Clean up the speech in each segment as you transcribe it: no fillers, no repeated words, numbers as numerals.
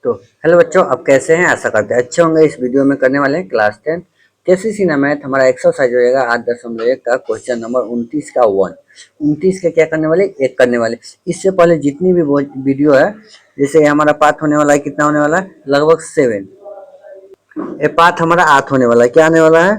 तो हेलो बच्चों, आप कैसे हैं? आशा करते हैं अच्छे होंगे। इस वीडियो में करने वाले हैं क्लास 10 केसीसी ना मैथ। हमारा एक्सरसाइज हो जाएगा 8.1 का क्वेश्चन नंबर 29 का 29 का क्या करने वाले, एक करने वाले। इससे पहले जितनी भी वीडियो है, जैसे हमारा पार्ट होने वाला है, कितना होने वाला है, लगभग 7। ये पार्ट हमारा 8 होने वाला है। क्या आने वाला है?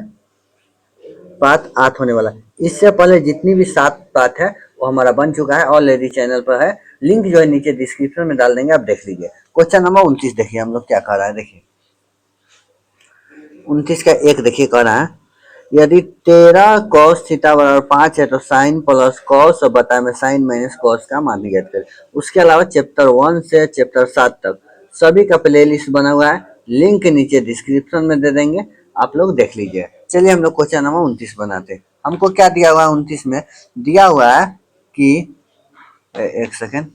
पार्ट 8 होने वाला है। इससे पहले जितनी भी 7 पार्ट है वो हमारा बन चुका है, ऑलरेडी चैनल पर है। लिंक जो है नीचे डिस्क्रिप्शन में डाल देंगे, आप देख लीजिए। क्वेश्चन नंबर 29 देखिए हम लोग क्या कर रहा है। देखिए 29 का एक देखिए कह रहा है, यदि 13 कॉस थीटा बराबर 5 है तो साइन प्लस कॉस और बता में साइन माइनस कॉस का मान ज्ञात करें। उसके अलावा चैप्टर 1 से चैप्टर 7 तक सभी का प्ले लिस्ट बना हुआ है, लिंक नीचे डिस्क्रिप्शन में दे देंगे, आप लोग देख लीजिए। चलिए हम लोग क्वेश्चन नंबर 29 बनाते हैं। हमको क्या दिया हुआ है? 29 में दिया हुआ है कि एक सेकेंड,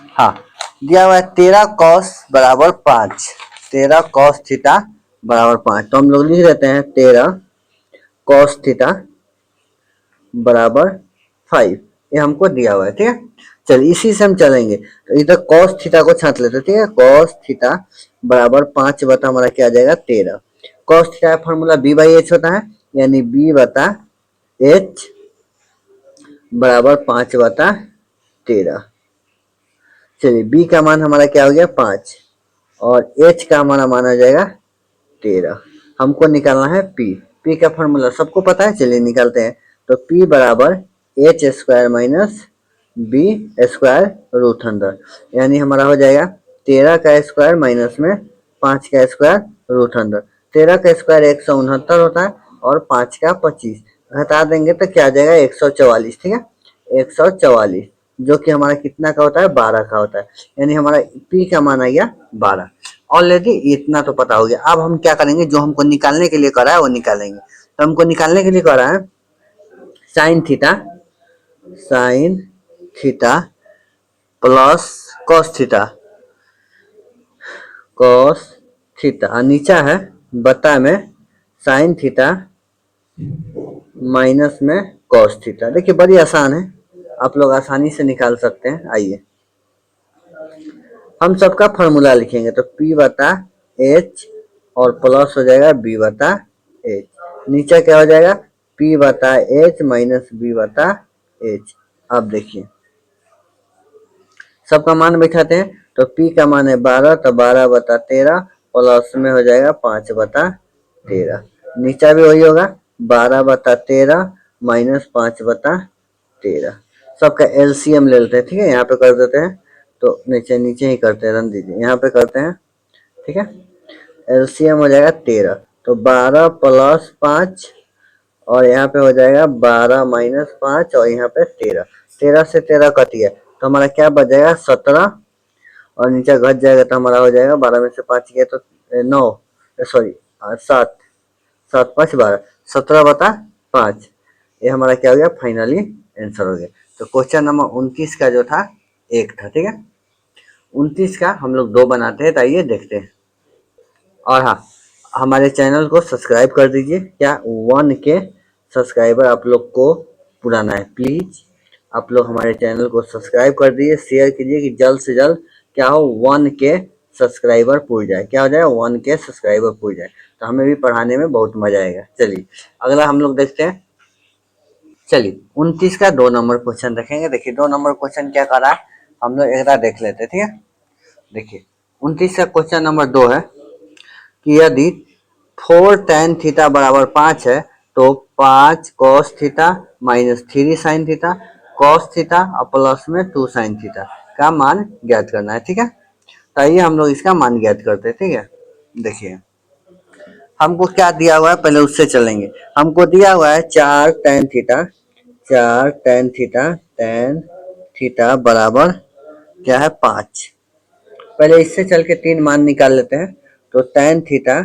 हाँ, दिया हुआ है 13 कॉस बराबर 5, 13 कॉस थीटा बराबर 5। तो हम लोग लिख देते हैं 13 कॉस थीटा बराबर 5। ये हमको दिया हुआ है, ठीक है। चलिए इसी से हम चलेंगे, तो इधर कॉस थीटा को छांट लेते हैं, ठीक है। कॉस थीटा बराबर 5 बता हमारा क्या आ जाएगा, 13। कॉस थीटा का फॉर्मूला बी बाई एच होता है, यानी बी बता एच बराबर 5 बता 13। चलिए बी का मान हमारा क्या हो गया, 5, और एच का हमारा मान आ जाएगा 13। हमको निकालना है पी। पी का फॉर्मूला सबको पता है, चलिए निकालते हैं। तो पी बराबर H square minus B square root under, यानी हमारा हो जाएगा 13 का स्क्वायर माइनस में 5 का स्क्वायर रूट अंडर। 13 का स्क्वायर 169 होता है और 5 का 25, घटा देंगे तो क्या आ जाएगा, 144, ठीक है। 144 जो कि हमारा कितना का होता है, 12 का होता है, यानी हमारा पी का मान आ गया 12। ऑलरेडी इतना तो पता हो गया। अब हम क्या करेंगे, जो हमको निकालने के लिए करा है वो निकालेंगे। तो हमको निकालने के लिए करा है sine theta, sine theta plus cos theta, cos theta, नीचा है बता में साइन थीटा माइनस में कॉस थीटा। देखिए बड़ी आसान है, आप लोग आसानी से निकाल सकते हैं। आइए हम सबका फॉर्मूला लिखेंगे, तो P बता एच और प्लस हो जाएगा B बता एच। नीचे क्या हो जाएगा, P बता एच माइनस B बता एच। अब देखिए सबका मान बैठाते हैं, तो P का मान है 12, तो 12 बता 13 प्लस में हो जाएगा 5 बता 13। नीचा भी वही होगा, 12 बता 13 माइनस 5 बता 13। सबका एलसीएम ले लेते हैं, ठीक है। यहाँ पे कर देते हैं, तो नीचे नीचे ही करते हैं, रन दीजिए, यहाँ पे करते हैं, ठीक है। एलसीएम हो जाएगा 13, तो 12 प्लस 5 और यहाँ पे हो जाएगा 12 माइनस 5 और यहाँ पे 13। 13 से 13 कट गया तो हमारा क्या बच जाएगा, 17, और नीचे घट जाएगा तो हमारा हो जाएगा 12 में से 5 गया तो 9, सॉरी 7, 7 5 12, 17 बता 5। ये हमारा क्या हो गया, फाइनली आंसर हो गया। तो क्वेश्चन नंबर 29 का जो था एक था, ठीक है। 29 का हम लोग 2 बनाते हैं, तो आइए देखते हैं। और हाँ, हमारे चैनल को सब्सक्राइब कर दीजिए। क्या 1 के सब्सक्राइबर आप लोग को पुराना है, प्लीज आप लोग हमारे चैनल को सब्सक्राइब कर दीजिए, शेयर कीजिए कि जल्द से जल्द क्या हो, 1 के सब्सक्राइबर पूर जाए। क्या हो जाए, 1 के सब्सक्राइबर पूर जाए, तो हमें भी पढ़ाने में बहुत मजा आएगा। चलिए अगला हम लोग देखते हैं। चलिए 29 का 2 नंबर क्वेश्चन देखेंगे। देखिए 2 नंबर क्वेश्चन क्या कर रहा है, हम लोग एक बार देख लेते हैं, ठीक है। देखिए 29 का क्वेश्चन नंबर 2 है कि यदि 4 tan थीटा बराबर 5 है तो 5 cos theta minus 3 sin theta cos theta और प्लस में 2 sin थीटा का मान ज्ञात करना है, ठीक है। तो आइए हम लोग इसका मान ज्ञात करते हैं, ठीक है। देखिए हमको क्या दिया हुआ है, पहले उससे चलेंगे। हमको दिया हुआ है 4 tan theta, 4 tan theta, tan theta बराबर क्या है, 5। पहले इससे चल के 3 मान निकाल लेते हैं। तो tan थीटा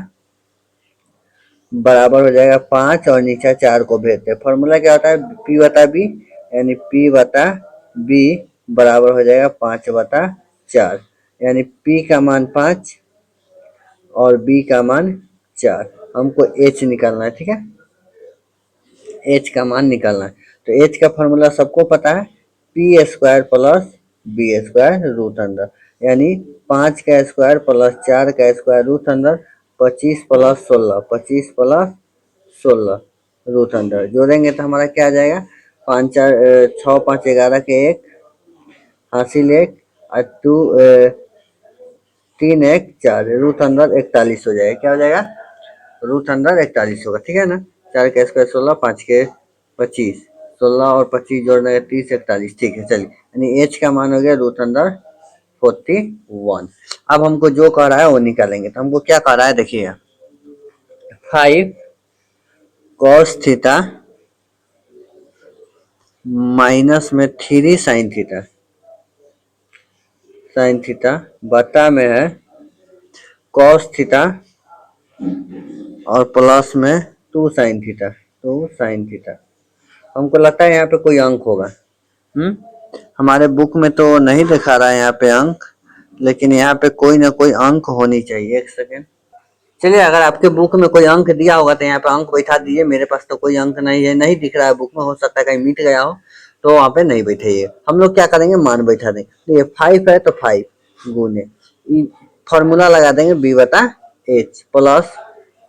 बराबर हो जाएगा 5 और नीचे 4 को भेजते हैं। फॉर्मूला क्या होता है, P बता B, यानी P बता B बराबर हो जाएगा 5 बता 4, यानी P का मान 5 और B का मान 4। हमको H निकालना है, ठीक है। H का मान निकालना है, तो H का फॉर्मूला सबको पता है, P square plus B square root under, यानी 5 का स्क्वायर प्लस 4 का स्क्वायर रूट अंदर 25 प्लस 16, 25 प्लस 16 रूट अंदर जोड़ेंगे तो हमारा क्या आ जाएगा, 5 4 6 5 11 के एक हासिल एक और 3 1 4 रूट अंदर 41 हो जाएगा। क्या हो जाएगा, रूट अंदर 41 होगा, ठीक है ना। 4 का स्क्वायर 16, 5 के 25, 16 और 25 जोड़ने का 30 41, ठीक है चलिए। यानी एच का मान हो गया रूट अंदर 41। अब हमको जो कह रहा है वो निकालेंगे, तो हमको क्या कह रहा है देखिए, 5 कॉस थीटा माइनस में 3 साइन थीटा, साइन थीटा बटा में है कॉस थीटा और प्लस में 2 साइन थीटा, 2 साइन थीटा। हमको लगता है यहाँ पे कोई अंक होगा। हमारे बुक में तो नहीं दिखा रहा है यहाँ पे अंक, लेकिन यहाँ पे कोई ना कोई अंक होनी चाहिए। एक सेकेंड, चलिए अगर आपके बुक में कोई अंक दिया होगा तो यहाँ पे अंक बैठा दीजिए। मेरे पास तो कोई अंक नहीं है, नहीं दिख रहा है बुक में, हो सकता है कहीं मिट गया हो, तो वहाँ पे नहीं बैठाइए। हम लोग क्या करेंगे, मान बैठा देंगे। तो ये 5 है तो 5 गुने फॉर्मूला लगा देंगे बी बता एच प्लस,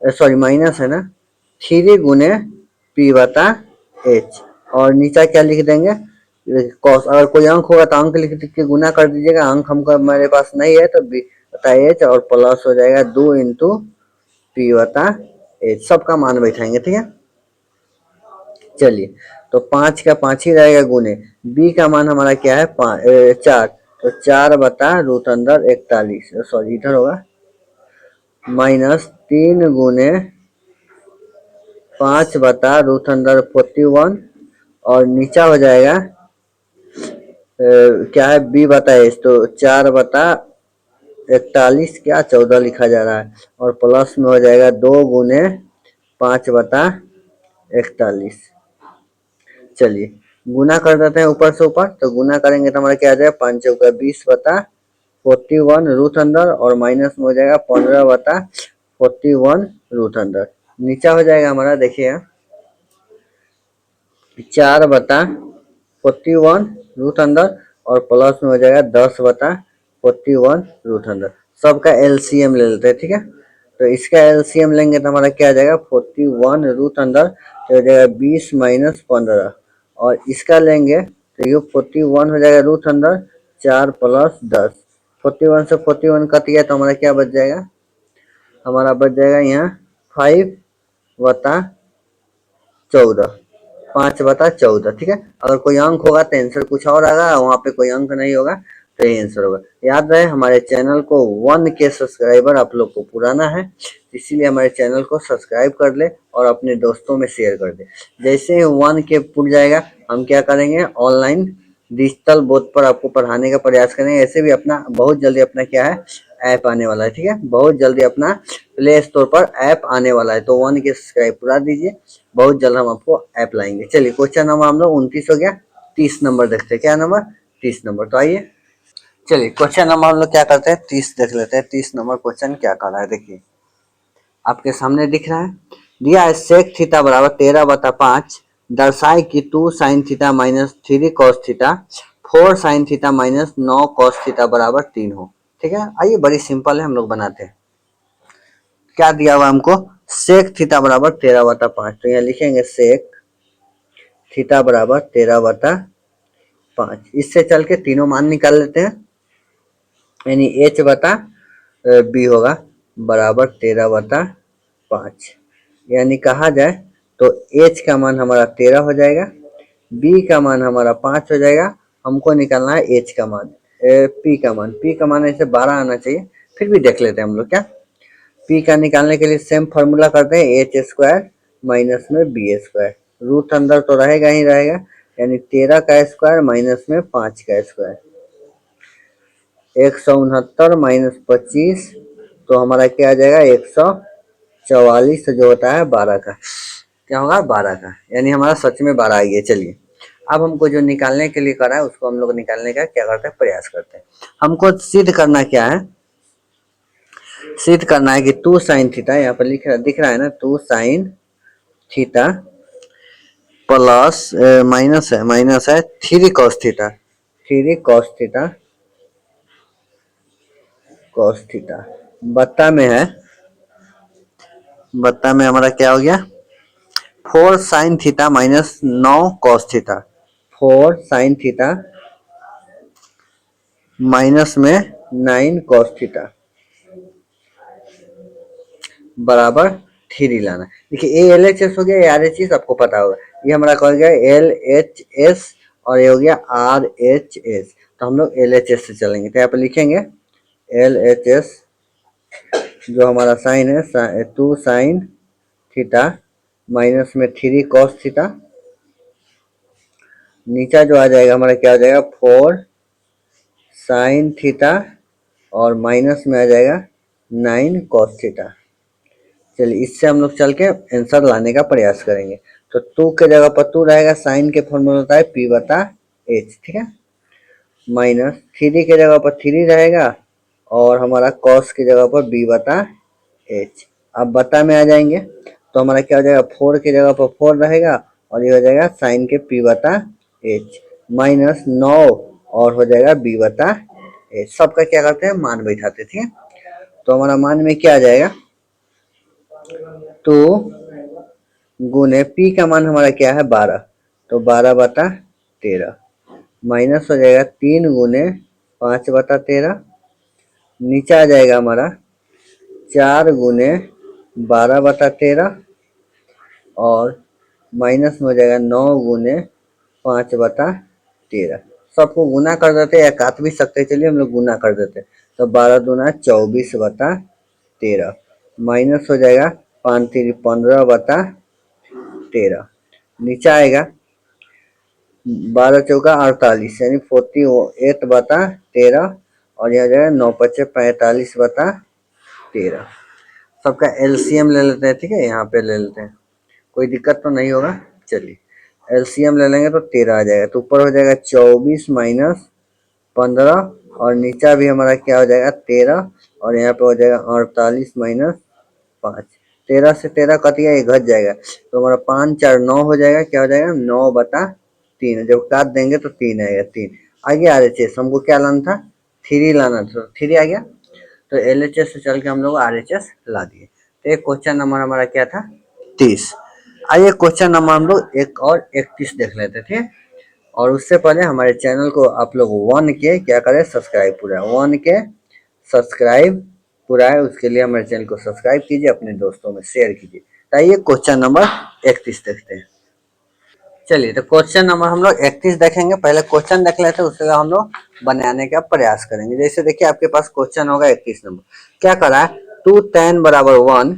सॉरी माइनस है ना, 3 गुने पी बता एच, और नीचा क्या लिख देंगे कॉस। अगर कोई अंक होगा तो अंक लिख के गुना कर दीजिएगा। अंक हमको मेरे पास नहीं है तो बी बता एच और प्लस हो जाएगा 2 इंटू पी बता एच, सबका मान बैठाएंगे, ठीक है। चलिए तो 5 का 5 ही रहेगा गुने, बी का मान हमारा क्या है 4, तो 4 बता रूट अंदर 41, सॉरी इधर होगा, माइनस 3 गुने 5 बता रूट अंदर 41, और नीचा हो जाएगा क्या है बी बता एच, तो 4 बता 41 क्या 14 लिखा जा रहा है, और प्लस में हो जाएगा 2 गुने 5 बता 41। चलिए गुना कर देते हैं ऊपर से ऊपर, तो गुना करेंगे तो हमारा क्या आ जाएगा 5 चौका 20 बता 41 रूट अंदर, और माइनस में हो जाएगा 15 बता 41 रूट अंदर। नीचा हो जाएगा हमारा देखिए 4 बता 41 रूट अंदर, और प्लस में हो जाएगा 10 बता 41 रूट अंदर। सबका एलसीएम ले लेते हैं, ठीक है। तो इसका एलसीएम लेंगे तो हमारा क्या आ जाएगा 41 रूट अंदर, तो हो जाएगा 20 माइनस 15, और इसका लेंगे तो ये 41 हो जाएगा रूट अंदर 4 प्लस 10, 41 से 41 कट गया तो हमारा क्या बच जाएगा, हमारा बच जाएगा यहाँ 5 बता 14, 5 बता 14, ठीक है। अगर कोई अंक होगा तो आंसर कुछ और आएगा, वहाँ पे कोई अंक नहीं होगा तो ये आंसर होगा। याद रहे हमारे चैनल को 1K सब्सक्राइबर आप लोग को पुराना है, इसीलिए हमारे चैनल को सब्सक्राइब कर ले और अपने दोस्तों में शेयर कर दे। जैसे ही 1K पुर जाएगा हम क्या करेंगे, ऑनलाइन डिजिटल बोर्ड पर आपको पढ़ाने का प्रयास करेंगे। ऐसे भी अपना बहुत जल्दी अपना क्या है ऐप आने वाला है, ठीक है। बहुत जल्दी अपना प्ले स्टोर पर ऐप आने वाला है, तो 1K सब्सक्राइब पूरा दीजिए, बहुत जल्द हम आपको ऐप लाएंगे। चलिए क्वेश्चन नंबर हम लोग 29 हो गया, 30 नंबर देखते हैं। क्या नंबर 30 नंबर, तो आइए चलिए क्वेश्चन नंबर हम लोग क्या करते हैं 30 देख लेते हैं। 30 नंबर क्वेश्चन क्या कर रहा है देखिए, आपके सामने दिख रहा है, दिया है सेक थीटा बराबर 13 बटा 5, दर्शाए कि 2 sign theta minus 3 cos theta 4 sine theta minus 9 cos theta बराबर 3 हो। ठीक है, आइए बड़ी सिंपल है, हम लोग बनाते हैं। क्या दिया हुआ हमको, सेक थीटा बराबर 13 बटा 5, तो यहाँ लिखेंगे सेक थीटा बराबर 13 बटा 5। इससे चल के तीनों मान निकाल लेते हैं, यानी एच बटा बी होगा बराबर 13 बटा 5, यानी कहा जाए तो एच का मान हमारा 13 हो जाएगा, बी का मान हमारा 5 हो जाएगा। हमको निकालना है एच का मान, पी का मान, पी का मान ऐसे 12 आना चाहिए, फिर भी देख लेते हैं हम लोग। क्या पी का निकालने के लिए सेम फॉर्मूला करते हैं, एच स्क्वायर माइनस में बी स्क्वायर, रूट अंदर तो रहेगा ही रहेगा, यानी 13 का स्क्वायर माइनस में 5 का स्क्वायर, 169 माइनस 25, तो हमारा क्या आ जाएगा 144, जो होता है 12 का, क्या होगा 12 का, यानी हमारा सच में 12 आ गया। चलिए अब हमको जो निकालने के लिए करा है उसको हम लोग निकालने का क्या करते हैं, प्रयास करते हैं। हमको सिद्ध करना क्या है, सिद्ध करना है कि 2 साइन थीटा, यहाँ पर दिख रहा है ना 2 साइन थीटा प्लस माइनस है 3 cos theta, 3 cos theta cos theta. बत्ता में है, बत्ता में हमारा क्या हो गया 4 sine theta minus 9 cos theta. 4 sine theta minus में 9 कॉस थीटा बराबर 3 लाना। देखिए ए एल एच एस हो गया, आर एच एस आपको पता होगा, ये हमारा कहा गया एल एच एस और ये हो गया आर एच एस। तो हम लोग एल एच एस से चलेंगे, तो यहाँ पे लिखेंगे एल एच एस जो हमारा साइन है 2 साइन थीटा माइनस में 3 कॉस थीटा, नीचा जो आ जाएगा हमारा क्या आ जाएगा 4 साइन थीटा और माइनस में आ जाएगा 9 कॉस थीटा। चलिए इससे हम लोग चल के आंसर लाने का प्रयास करेंगे। तो 2 के जगह पर 2 रहेगा, साइन के फॉर्मूला होता है पी बटा एच, ठीक है, माइनस 3 के जगह पर 3 रहेगा और हमारा कॉस की जगह पर बी बटा एच। अब बटा में आ जाएंगे तो हमारा क्या हो जाएगा 4 की जगह पर 4 रहेगा और ये हो जाएगा साइन के पी बटा एच माइनस 9 और हो जाएगा बी बटा एच। सबका क्या करते हैं मान बैठाते, ठीक है। तो हमारा मान में क्या आ जाएगा, तो गुने पी का मान हमारा क्या है 12, तो 12/13 माइनस हो जाएगा 3 गुने 5/13, नीचे आ जाएगा हमारा 4 गुने 12/13 और माइनस में हो जाएगा 9 गुने 5/13। सबको गुना कर देते हैं या काट भी सकते हैं, चलिए हम लोग गुना कर देते हैं। तो 12 दूना 24/13 माइनस हो जाएगा 5 3 15/13, नीचे आएगा 12 चौका 48 यानी 48/13 और यह जाएगा 9 पचे 45/13। सबका एलसीएम ले लेते हैं, ठीक है, यहाँ पे ले लेते हैं, कोई दिक्कत तो नहीं होगा। चलिए एलसीएम ले लेंगे तो 13 आ जाएगा, तो ऊपर हो जाएगा 24 माइनस 15 और नीचा भी हमारा क्या हो जाएगा 13 और यहाँ पे हो जाएगा 48 माइनस 5। 13 से 13 कट गया, ये घट जाएगा तो हमारा 5 4 9 हो जाएगा, क्या हो जाएगा 9/3। जब काट देंगे तो 3 आएगा, 3 आ गया। आरएचएस हमको क्या लाना था 3 लाना था, तो 3 आ गया। तो एलएचएस से चल के हम लोग आरएचएस ला दिए। तो एक क्वेश्चन नंबर हमारा क्या था 30। आइए क्वेश्चन नंबर हम लोग एक और 31 देख लेते थे, और उससे पहले हमारे चैनल को आप लोग 1 के क्या करें सब्सक्राइब पूरा 1 के सब्सक्राइब पूरा है, उसके लिए हमारे चैनल को सब्सक्राइब कीजिए, अपने दोस्तों में शेयर कीजिए। तो आइए क्वेश्चन नंबर 31 देखते हैं। चलिए तो क्वेश्चन नंबर हम लोग 31 देखेंगे, पहले क्वेश्चन देख लेते हैं, उसके बाद हम लोग बनाने का प्रयास करेंगे। जैसे देखिए आपके पास क्वेश्चन होगा 31 नंबर, क्या करा है 2 tan बराबर 1,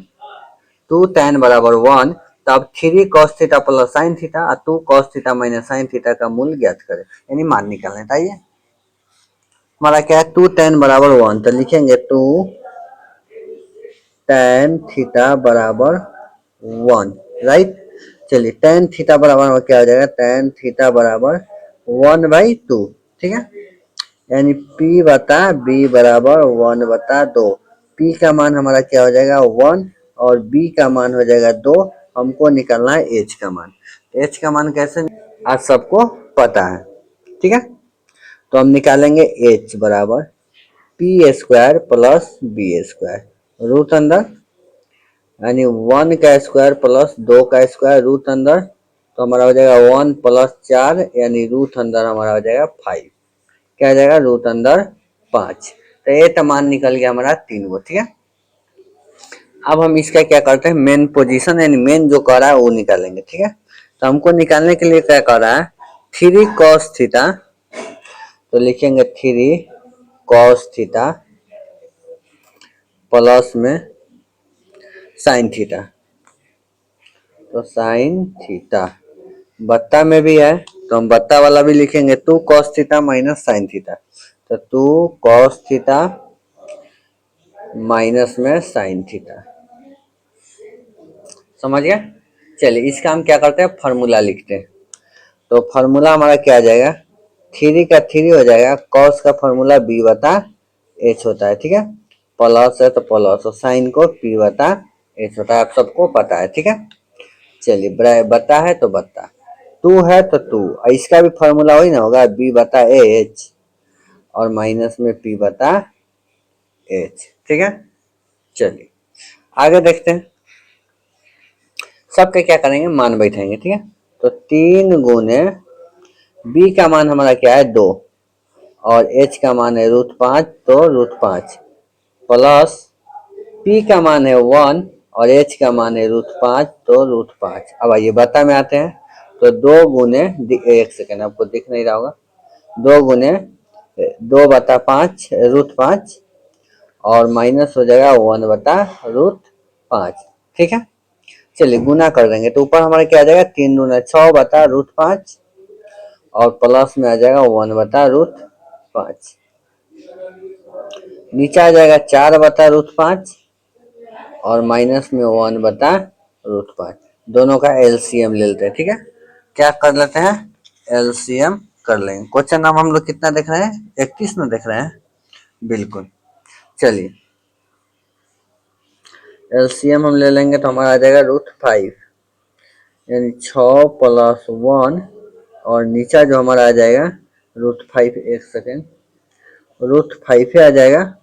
2 tan बराबर 1, तब 3 cos theta plus sine theta और 2 cos theta minus sine theta का मूल्य ज्ञात करें, यानी मान निकालना है। आइए हमारा क्या है 2 tan बराबर 1, तो लिखेंगे 2 tan थीटा बराबर 1, राइट। चलिए tan थीटा बराबर क्या हो जाएगा tan थीटा बराबर 1/2, ठीक है, यानी P बटा B बराबर 1/2। P का मान हमारा क्या हो जाएगा 1 और B का मान हो जाएगा 2। हमको निकालना है H का मान। H का मान कैसे आज सबको पता है, ठीक है। तो हम निकालेंगे H बराबर P square plus B square root अंदर, यानी 1 का स्क्वायर प्लस 2 का स्क्वायर रूट अंदर, तो हमारा हो जाएगा 1 प्लस 4 यानी रूट अंदर हमारा हो जाएगा 5, क्या हो जाएगा रूट अंदर 5। तो ये तो मान निकल गया हमारा 3 गो, ठीक है। अब हम इसका क्या करते हैं मेन पोजीशन यानी मेन जो कर रहा है वो निकालेंगे, ठीक है। तो हमको निकालने के लिए क्या कर रहा है 3 cos थीटा, तो लिखेंगे 3 cos थीटा प्लस में साइन थीटा, तो साइन थीटा बत्ता में भी है तो हम बत्ता वाला भी लिखेंगे 2 cos theta minus sine theta, तो 2 cos थीटा माइनस में साइन थीटा, समझ गया। चलिए इसका हम क्या करते हैं फॉर्मूला लिखते हैं। तो फॉर्मूला हमारा क्या आ जाएगा 3 का 3 हो जाएगा, cos का फॉर्मूला b बटा h होता है, ठीक है, प्लस है तो प्लस और साइन को p बटा h होता है, आप सबको पता है, ठीक है। चलिए बता है तो बता 2 है तो 2, इसका भी फॉर्मूला वही ना होगा b बटा एच और माइनस में p बटा एच। ठीक है, चलिए आगे देखते हैं। सबके क्या करेंगे, मान बैठाएंगे। ठीक है, तो 3 गुने बी का मान हमारा क्या है 2 और एच का मान है √5, तो √5 प्लस पी का मान है 1 और एच का मान है √5, तो √5। अब आइए बता में आते हैं। तो 2 गुने, एक सेकेंड आपको दिख नहीं रहा होगा, 2 गुने 2/5 √5 और माइनस हो जाएगा 1/√5। ठीक है, चलिए गुना कर देंगे तो ऊपर हमारा क्या आ जाएगा 3 दूना 6/√5 और प्लस में आ जाएगा 1/√5। नीचे आ जाएगा 4/√5 और माइनस में 1/√5। दोनों का एलसीएम ले लेते हैं। ठीक है, क्या कर लेते हैं, एलसीएम कर लेंगे। क्वेश्चन नंबर हम लोग कितना देख रहे हैं, 31 में देख रहे हैं, बिल्कुल। चलिए एलसीएम हम ले लेंगे तो हमारा आ जाएगा √5 यानी 6 + 1 और नीचा जो हमारा आ जाएगा √5, एक सेकेंड, √5 आ जाएगा,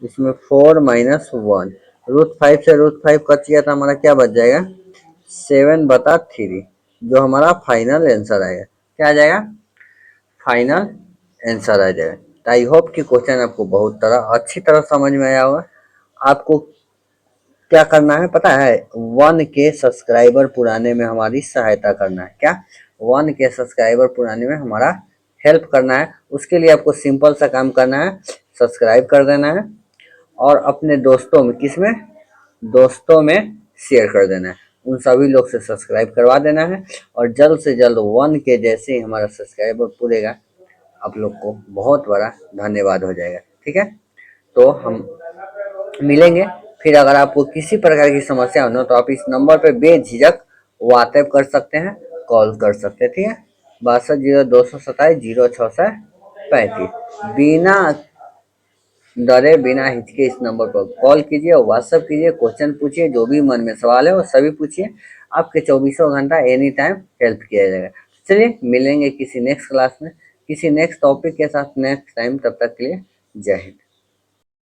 इसमें 4 - 1, √5 से √5 कट गया तो हमारा क्या बच जाएगा 7/3, जो हमारा फाइनल आंसर आएगा। क्या आ जाएगा, फाइनल आंसर आ जाएगा। तो आई होप कि क्वेश्चन आपको बहुत अच्छी तरह समझ में आया होगा। आपको क्या करना है पता है, 1K सब्सक्राइबर पुराने में हमारी सहायता करना है। क्या, 1K सब्सक्राइबर पुराने में हमारा हेल्प करना है। उसके लिए आपको सिंपल सा काम करना है, सब्सक्राइब कर देना है और अपने दोस्तों में, किसमें, दोस्तों में शेयर कर देना है। उन सभी लोग से सब्सक्राइब करवा देना है और जल्द से जल्द 1K जैसे ही हमारा सब्सक्राइबर पूरेगा आप लोग को बहुत बड़ा धन्यवाद हो जाएगा। ठीक है, तो हम मिलेंगे फिर। अगर आपको किसी प्रकार की समस्या हो तो आप इस नंबर पे बेझिझक व्हाट्सएप कर सकते हैं, कॉल कर सकते हैं। ठीक है, 62 0227 0635। बिना डरे बिना हिचके इस नंबर पर कॉल कीजिए, व्हाट्सएप कीजिए, क्वेश्चन पूछिए, जो भी मन में सवाल है वो सभी पूछिए। आपके 24 घंटा एनी टाइम हेल्प किया जाएगा। चलिए मिलेंगे किसी नेक्स्ट क्लास में, किसी नेक्स्ट टॉपिक के साथ नेक्स्ट टाइम। तब तक के लिए जय हिंद।